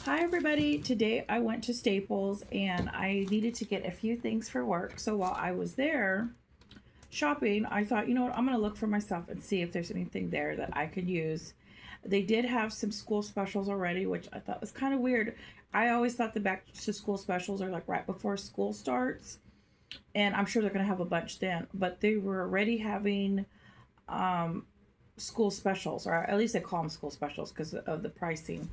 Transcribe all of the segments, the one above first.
Hi everybody, today I went to Staples and I needed to get a few things for work. So while I was there shopping, I thought, you know what, I'm going to look for myself and see if there's anything there that I could use. They did have some school specials already, which I thought was kind of weird. I always thought the back to school specials are like right before school starts, and I'm sure they're going to have a bunch then, but they were already having school specials, or at least they call them school specials because of the pricing.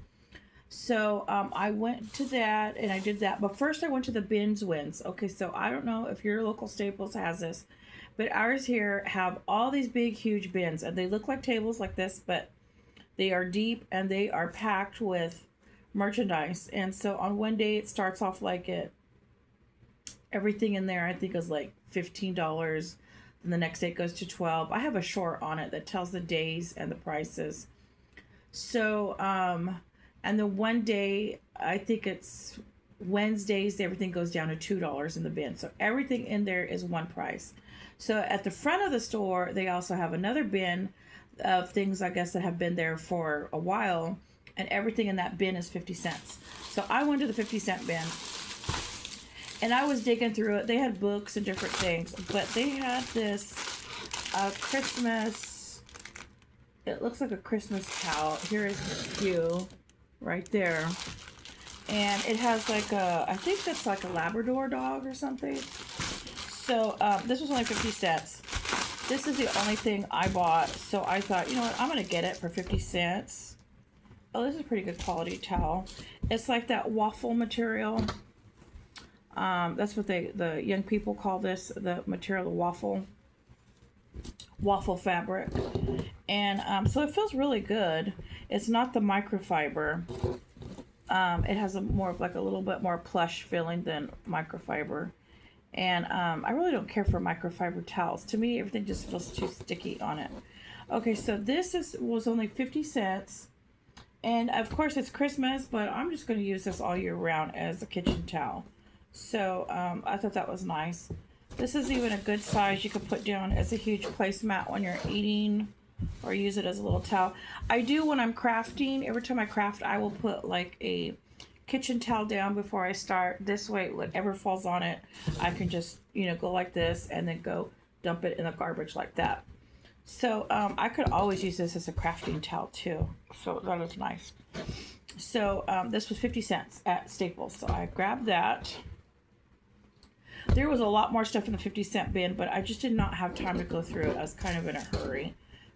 So I went to that and I did that. But first I went to the Bins Wins. Okay, so I don't know if your local Staples has this, but ours here have all these big, huge bins. And they look like tables like this, but they are deep and they are packed with merchandise. And so on one day it starts off like everything in there I think is like $15. And the next day it goes to 12. I have a short on it that tells the days and the prices. So, and the one day, I think it's Wednesdays, everything goes down to $2 in the bin. So everything in there is one price. So at the front of the store, they also have another bin of things, I guess, that have been there for a while. And everything in that bin is 50 cents. So I went to the 50-cent bin and I was digging through it. They had books and different things, but they had this Christmas, it looks like a Christmas towel. Here is a few right there, and it has like I think that's like a Labrador dog or something. So this was only 50 cents. This is the only thing I bought, so I thought, you know what, I'm gonna get it for 50 cents. Oh, this is a pretty good quality towel. It's like that waffle material. That's what the young people call this, the material, the waffle fabric. And so it feels really good. It's not the microfiber. It has a more of like a little bit more plush feeling than microfiber. And I really don't care for microfiber towels. To me, everything just feels too sticky on it. Okay, so was only 50 cents. And of course it's Christmas, but I'm just going to use this all year round as a kitchen towel. So I thought that was nice. This is even a good size you could put down as a huge placemat when you're eating, or use it as a little towel. I do when I'm crafting. Every time I craft, I will put like a kitchen towel down before I start. This way, whatever falls on it, I can just, go like this and then go dump it in the garbage like that. So I could always use this as a crafting towel too. So that is nice. So this was 50 cents at Staples. So I grabbed that. There was a lot more stuff in the 50-cent bin, but I just did not have time to go through it. I was kind of in a hurry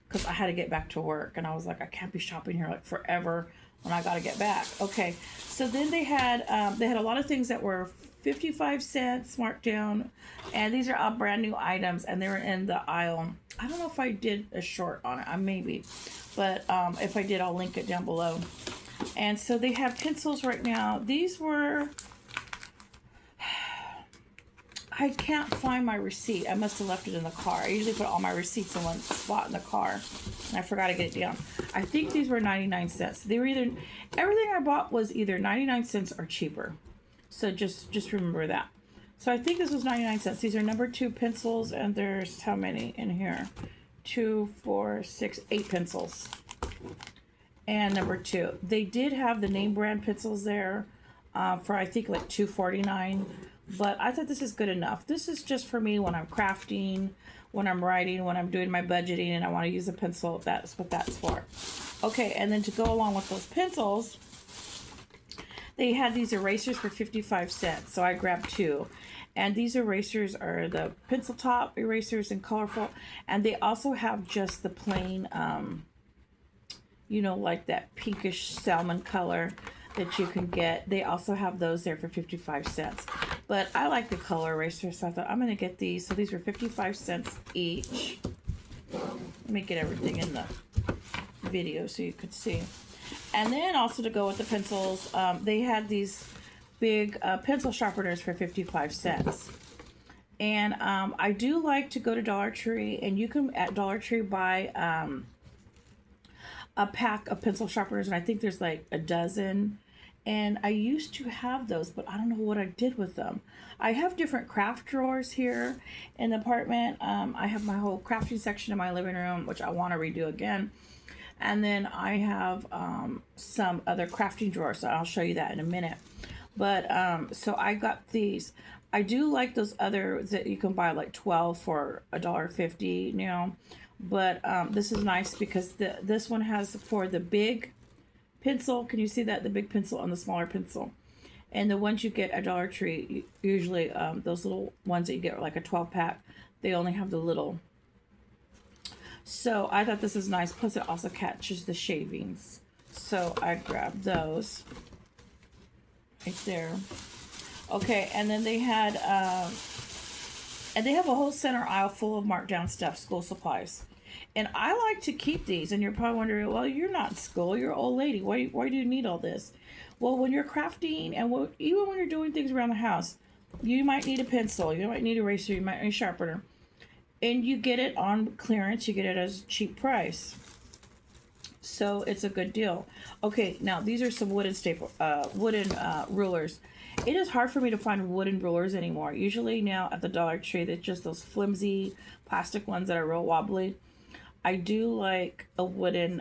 because I had to get back to work, and I was like, I can't be shopping here like forever when I got to get back. Okay, so then they had a lot of things that were 55 cents marked down, and these are all brand new items, and they were in the aisle. I don't know if I did a short on it, maybe, but if I did, I'll link it down below. And so they have pencils right now. These were, I can't find my receipt. I must have left it in the car. I usually put all my receipts in one spot in the car, and I forgot to get it down. I think these were 99 cents. They were everything I bought was either 99 cents or cheaper. So just remember that. So I think this was 99 cents. These are number 2 pencils, and there's how many in here? 2, 4, 6, 8 pencils. And number 2. They did have the name brand pencils there for I think like $2.49. But I thought this is good enough. This is just for me when I'm crafting, when I'm writing, when I'm doing my budgeting, and I want to use a pencil. That's what that's for. Okay, and then to go along with those pencils, they had these erasers for 55 cents. So I grabbed 2. And these erasers are the pencil top erasers in colorful. And they also have just the plain, like that pinkish salmon color that you can get. They also have those there for 55 cents. But I like the color erasers, so I thought I'm going to get these. So these were 55 cents each. Let me get everything in the video so you could see. And then also to go with the pencils, they had these big pencil sharpeners for 55 cents. And I do like to go to Dollar Tree, and you can at Dollar Tree buy a pack of pencil sharpeners, and I think there's like a dozen. And I used to have those, but I don't know what I did with them. I have different craft drawers here in the apartment. I have my whole crafting section in my living room, which I want to redo again. And then I have some other crafting drawers, so I'll show you that in a minute. But so I got these. I do like those other that you can buy like 12 for $1.50 now. But this is nice because this one has for the big pencil. Can you see that? The big pencil and the smaller pencil. And the ones you get at Dollar Tree, usually those little ones that you get like a 12 pack, they only have the little. So I thought this is nice. Plus it also catches the shavings. So I grabbed those right there. Okay, and then they had, and they have a whole center aisle full of marked down stuff, school supplies. And I like to keep these. And you're probably wondering, well, you're not in school. You're an old lady. Why do you need all this? Well, when you're crafting and even when you're doing things around the house, you might need a pencil. You might need a eraser. You might need a sharpener. And you get it on clearance. You get it at a cheap price. So it's a good deal. Okay, now these are some wooden rulers. It is hard for me to find wooden rulers anymore. Usually now at the Dollar Tree, they're just those flimsy plastic ones that are real wobbly. I do like a wooden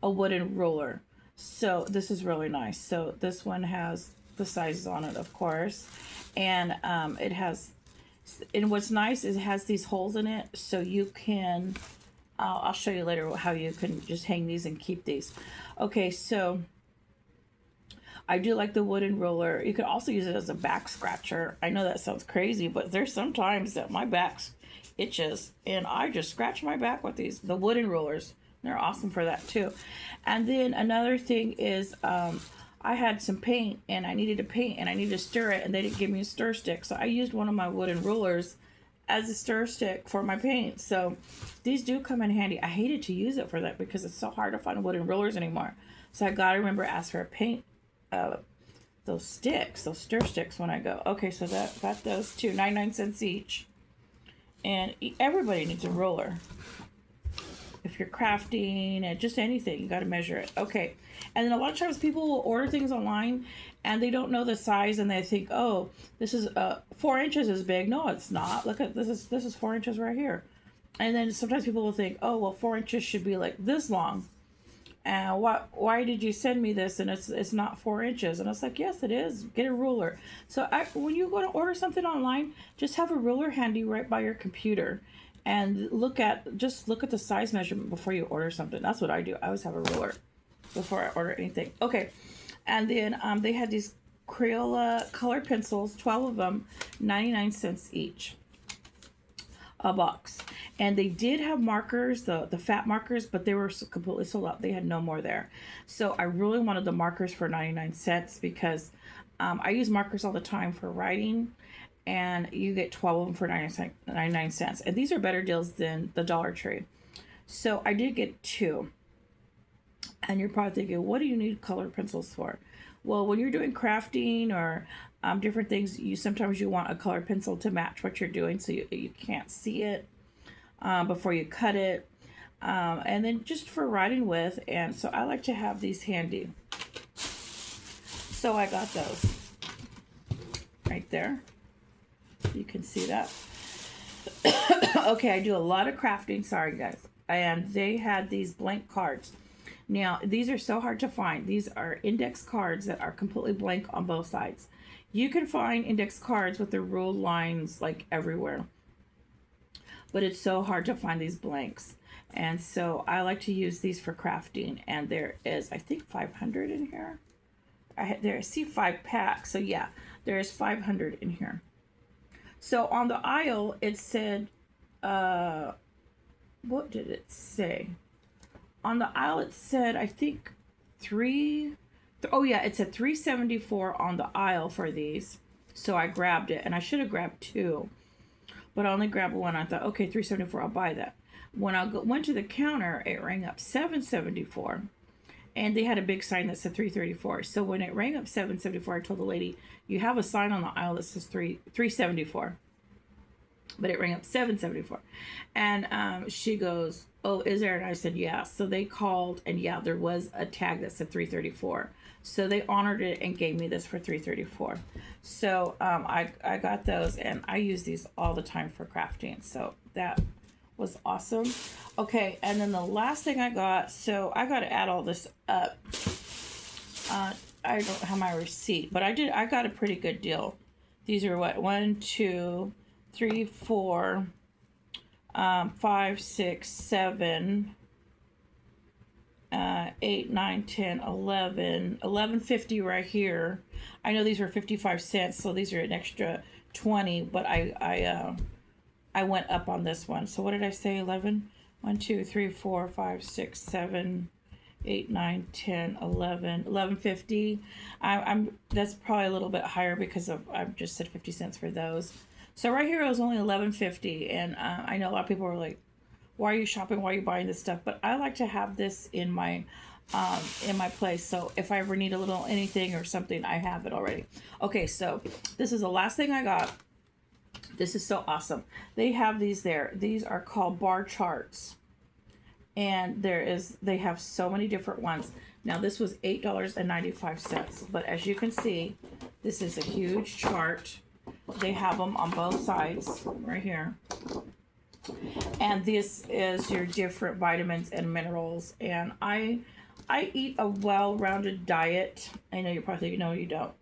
ruler. So this is really nice. So this one has the sizes on it, of course, and it has. And what's nice is it has these holes in it, so you can. I'll show you later how you can just hang these and keep these. Okay, so I do like the wooden ruler. You can also use it as a back scratcher. I know that sounds crazy, but there's sometimes that my back itches, and I just scratch my back with these, the wooden rulers. They're awesome for that too. And then another thing is I had some paint, and I needed to paint, and I needed to stir it, and they didn't give me a stir stick. So I used one of my wooden rulers as a stir stick for my paint. So these do come in handy. I hated to use it for that because it's so hard to find wooden rulers anymore. So I gotta remember to ask for a paint, those sticks, those stir sticks when I go. Okay, so that got those too, 99 cents each. And everybody needs a ruler. If you're crafting and just anything, you got to measure it. Okay. And then a lot of times people will order things online and they don't know the size, and they think, oh, this is 4 inches is big. No, it's not. Look at this is 4 inches right here. And then sometimes people will think, oh, well, 4 inches should be like this long. And why did you send me this? And it's not 4 inches. And I was like, yes, it is. Get a ruler. So when you go to order something online, just have a ruler handy right by your computer. And just look at the size measurement before you order something. That's what I do. I always have a ruler before I order anything. Okay. And then they had these Crayola color pencils, 12 of them, 99 cents each a box. And they did have markers, the fat markers, but they were completely sold out. They had no more there. So I really wanted the markers for 99 cents because I use markers all the time for writing. And you get 12 of them for 99 cents. And these are better deals than the Dollar Tree. So I did get 2. And you're probably thinking, what do you need color pencils for? Well, when you're doing crafting or different things, sometimes you want a color pencil to match what you're doing so you can't see it before you cut it. And then just for writing with. And so I like to have these handy. So I got those right there. You can see that. Okay, I do a lot of crafting. Sorry, guys. And they had these blank cards. Now, these are so hard to find. These are index cards that are completely blank on both sides. You can find index cards with the ruled lines like everywhere. But it's so hard to find these blanks. And so I like to use these for crafting. And there is, I think, 500 in here. I see 5 packs. So yeah, there is 500 in here. So on the aisle, it said, what did it say? On the aisle, it said, I think, it said $3.74 on the aisle for these. So I grabbed it, and I should have grabbed 2. But I only grabbed 1. I thought, okay, $3.74, I'll buy that. When I went to the counter, it rang up $7.74. And they had a big sign that said $3.34. So when it rang up $7.74, I told the lady, you have a sign on the aisle that says $3.74. But it rang up $7.74. And she goes, oh, is there? And I said, yeah. So they called, and yeah, there was a tag that said $3.34. So they honored it and gave me this for $3.34. So I got those, and I use these all the time for crafting. So that was awesome. Okay, and then the last thing I got, so I got to add all this up. I don't have my receipt, but I got a pretty good deal. These are what, 1, 2, 3, 4, 5, 6, 7, 8, 9, 10, 11, 11.50 right here. I know these were 55 cents, so these are an extra 20, but I went up on this one. So what did I say? 11? 1, 2, 3, 4, 5, 6, 7, 8, 9, 10, 11, 11.50. I'm that's probably a little bit higher because of I just said 50 cents for those. So right here it was only 11.50, and I know a lot of people were like, "Why are you shopping? Why are you buying this stuff?" But I like to have this in my place. So if I ever need a little anything or something, I have it already. Okay, so this is the last thing I got. This is so awesome. They have these there. These are called bar charts. And they have so many different ones. Now this was $8.95. But as you can see, this is a huge chart. They have them on both sides right here. And this is your different vitamins and minerals. And I eat a well-rounded diet. I know you're probably thinking, no, you don't.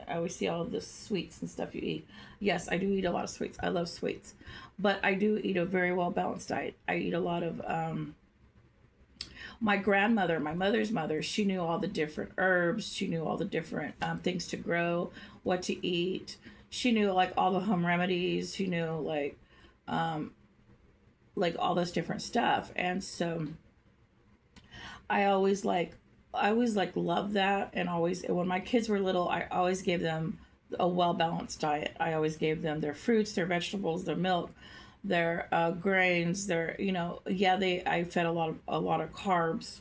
I always see all of the sweets and stuff you eat. Yes, I do eat a lot of sweets. I love sweets. But I do eat a very well-balanced diet. I eat a lot of... my grandmother, my mother's mother, she knew all the different herbs. She knew all the different things to grow, what to eat. She knew like all the home remedies. She knew like all this different stuff. And so I always loved that. And always, when my kids were little, I always gave them a well-balanced diet. I always gave them their fruits, their vegetables, their milk, their grains, their, I fed a lot of carbs,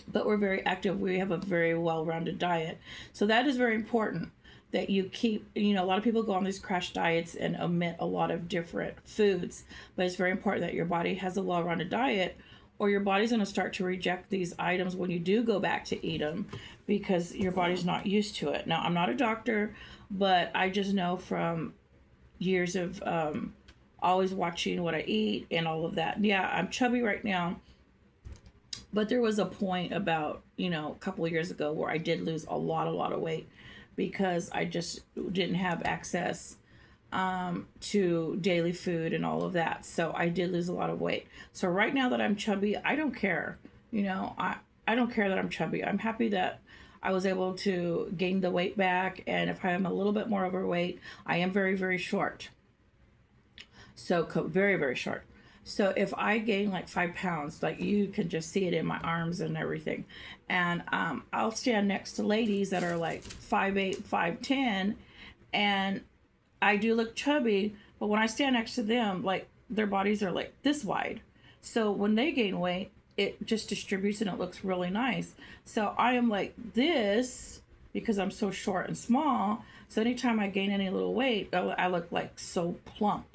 but we're very active. We have a very well-rounded diet. So that is very important that you keep, a lot of people go on these crash diets and omit a lot of different foods, but it's very important that your body has a well-rounded diet, or your body's going to start to reject these items when you do go back to eat them, because your body's not used to it. Now, I'm not a doctor, but I just know from years of always watching what I eat and all of that. Yeah, I'm chubby right now, but there was a point about, a couple of years ago where I did lose a lot of weight because I just didn't have access to daily food and all of that. So I did lose a lot of weight. So right now that I'm chubby, I don't care. I don't care that I'm chubby. I'm happy that I was able to gain the weight back. And if I am a little bit more overweight, I am very, very short. So very, very short. So if I gain like 5 pounds, like you can just see it in my arms and everything. And I'll stand next to ladies that are like 5'8", 5'10", and I do look chubby, but when I stand next to them, like their bodies are like this wide. So when they gain weight, it just distributes and it looks really nice. So I am like this because I'm so short and small. So anytime I gain any little weight, I look like so plump.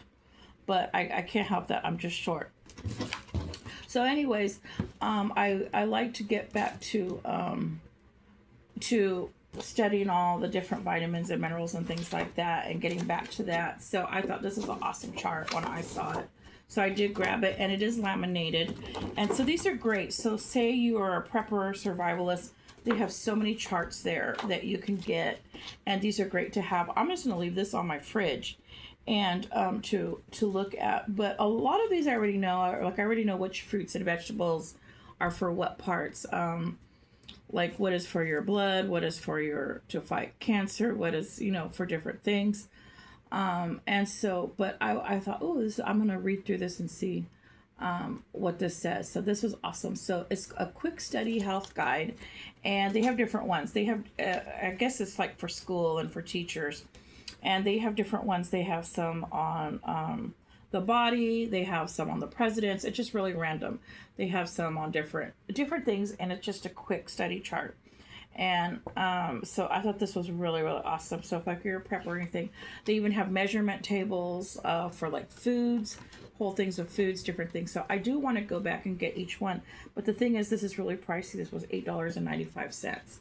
But I can't help that. I'm just short. So anyways, I like to get back to studying all the different vitamins and minerals and things like that and getting back to that. So I thought this was an awesome chart when I saw it. So I did grab it, and it is laminated. And so these are great. So say you are a prepper or survivalist, they have so many charts there that you can get, and these are great to have. I'm just going to leave this on my fridge and to look at. But a lot of these I already know. Like I already know which fruits and vegetables are for what parts. Like what is for your blood, what is for to fight cancer, what is, for different things. And so, but I thought, I'm going to read through this and see what this says. So this was awesome. So it's a quick study health guide, and they have different ones. They have, I guess it's like for school and for teachers, and they have different ones. They have some on the body. They have some on the presidents. It's just really random. They have some on different things, and it's just a quick study chart. And so I thought this was really, really awesome. So if like you're a prep or anything, they even have measurement tables for like foods, whole things of foods, different things. So I do want to go back and get each one. But the thing is, this is really pricey. This was $8.95.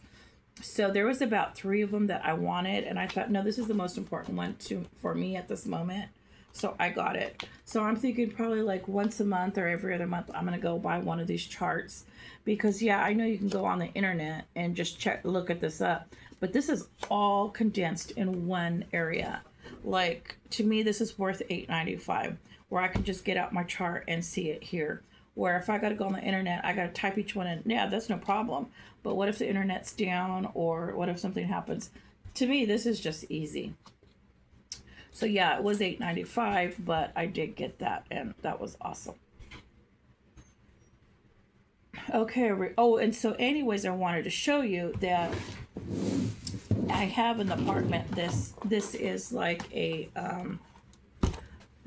So there was about 3 of them that I wanted. And I thought, no, this is the most important one for me at this moment. So I got it. So I'm thinking probably like once a month or every other month, I'm going to go buy one of these charts. Because, yeah, I know you can go on the internet and just look at this up. But this is all condensed in one area. Like, to me, this is worth $8.95, where I can just get out my chart and see it here. Where if I got to go on the internet, I got to type each one in. Yeah, that's no problem. But what if the internet's down, or what if something happens? To me, this is just easy. So yeah, it was $8.95, but I did get that, and that was awesome. Okay, oh, and so anyways, I wanted to show you that I have an apartment. This is like a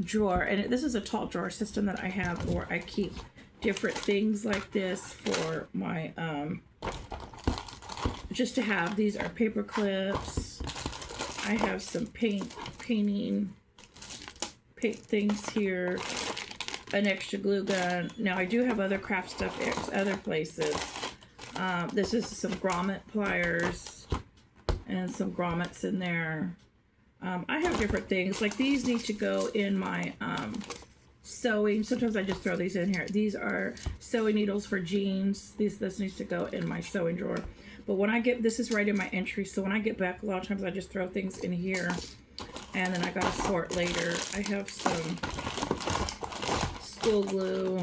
drawer, and this is a tall drawer system that I have, where I keep different things like this for my just to have. These are paper clips. I have some paint things here, an extra glue gun. Now I do have other craft stuff other places. This is some grommet pliers and some grommets in there. I have different things. Like these need to go in my sewing. Sometimes I just throw these in here. These are sewing needles for jeans. This needs to go in my sewing drawer. But when I get, this is right in my entry, so when I get back, a lot of times I just throw things in here, and then I gotta sort later. I have some school glue,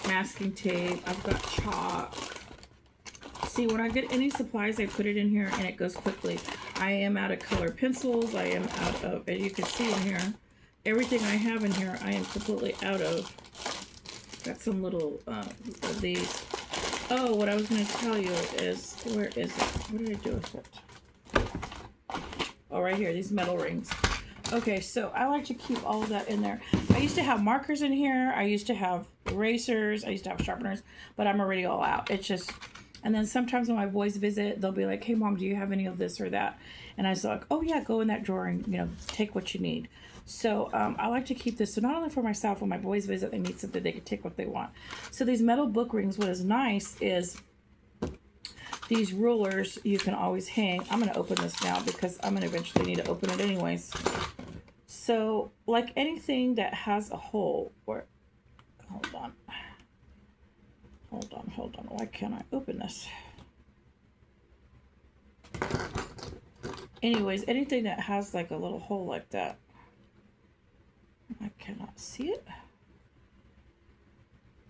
masking tape. I've got chalk. See, when I get any supplies, I put it in here, and it goes quickly. I am out of color pencils. I am out of, as you can see in here, everything I have in here, I am completely out of. Got some little of these. Oh, what I was going to tell you is, where is it? What did I do with it? Oh, right here, these metal rings. Okay, so I like to keep all of that in there. I used to have markers in here. I used to have erasers. I used to have sharpeners, but I'm already all out. It's just, and then sometimes when my boys visit, they'll be like, hey, Mom, do you have any of this or that? And I was like, oh, yeah, go in that drawer and, take what you need. So I like to keep this, so not only for myself, when my boys visit, they need something, they can take what they want. So these metal book rings, what is nice is these rulers you can always hang. I'm going to open this now because I'm going to eventually need to open it anyways. So like anything that has a hole, or hold on. Why can't I open this? Anyways, anything that has like a little hole like that. I cannot see it.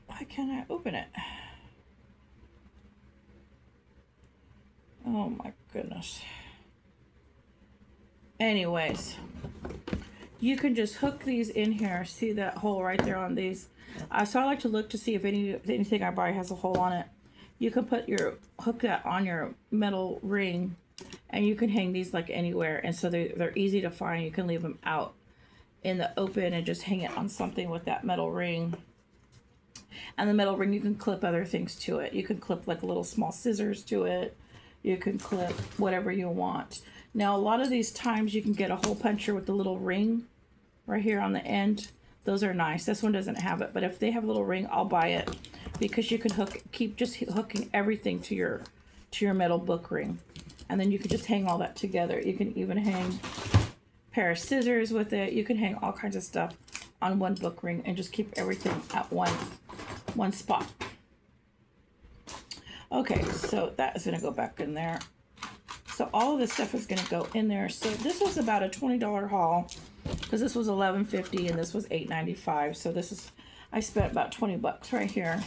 Why can't I open it? Oh my goodness. Anyways, you can just hook these in here. See that hole right there on these? So I like to look to see if anything I buy has a hole on it. You can hook that on your metal ring, and you can hang these like anywhere. And so they're easy to find. You can leave them out in the open and just hang it on something with that metal ring. And the metal ring, you can clip other things to it. You can clip like little small scissors to it. You can clip whatever you want. Now, a lot of these times you can get a hole puncher with the little ring right here on the end. Those are nice. This one doesn't have it, but if they have a little ring, I'll buy it, because you can keep just hooking everything to your metal book ring. And then you can just hang all that together. You can even hang pair of scissors with it. You can hang all kinds of stuff on one book ring and just keep everything at one spot. Okay, so that is going to go back in there. So all of this stuff is going to go in there. So this was about a $20 haul, because this was $11.50 and this was $8.95. So I spent about 20 bucks right here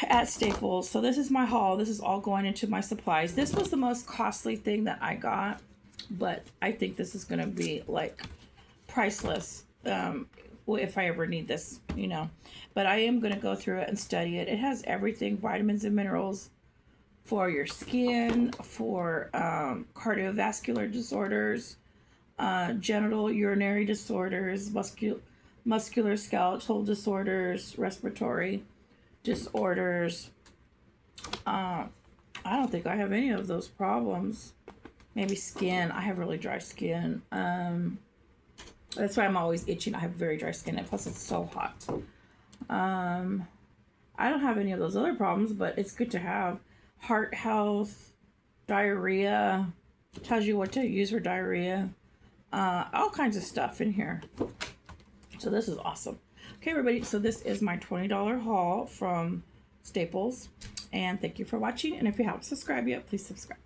at Staples. So this is my haul. This is all going into my supplies. This was the most costly thing that I got, but I think this is going to be like priceless if I ever need this, But I am going to go through it and study it. It has everything, vitamins and minerals for your skin, for cardiovascular disorders, genital urinary disorders, muscular skeletal disorders, respiratory disorders. I don't think I have any of those problems. Maybe skin. I have really dry skin. That's why I'm always itching. I have very dry skin, and plus it's so hot. I don't have any of those other problems, but it's good to have. Heart health, diarrhea, tells you what to use for diarrhea. all kinds of stuff in here. So this is awesome. Okay, everybody, so this is my $20 haul from Staples. And thank you for watching. And if you haven't subscribed yet, please subscribe.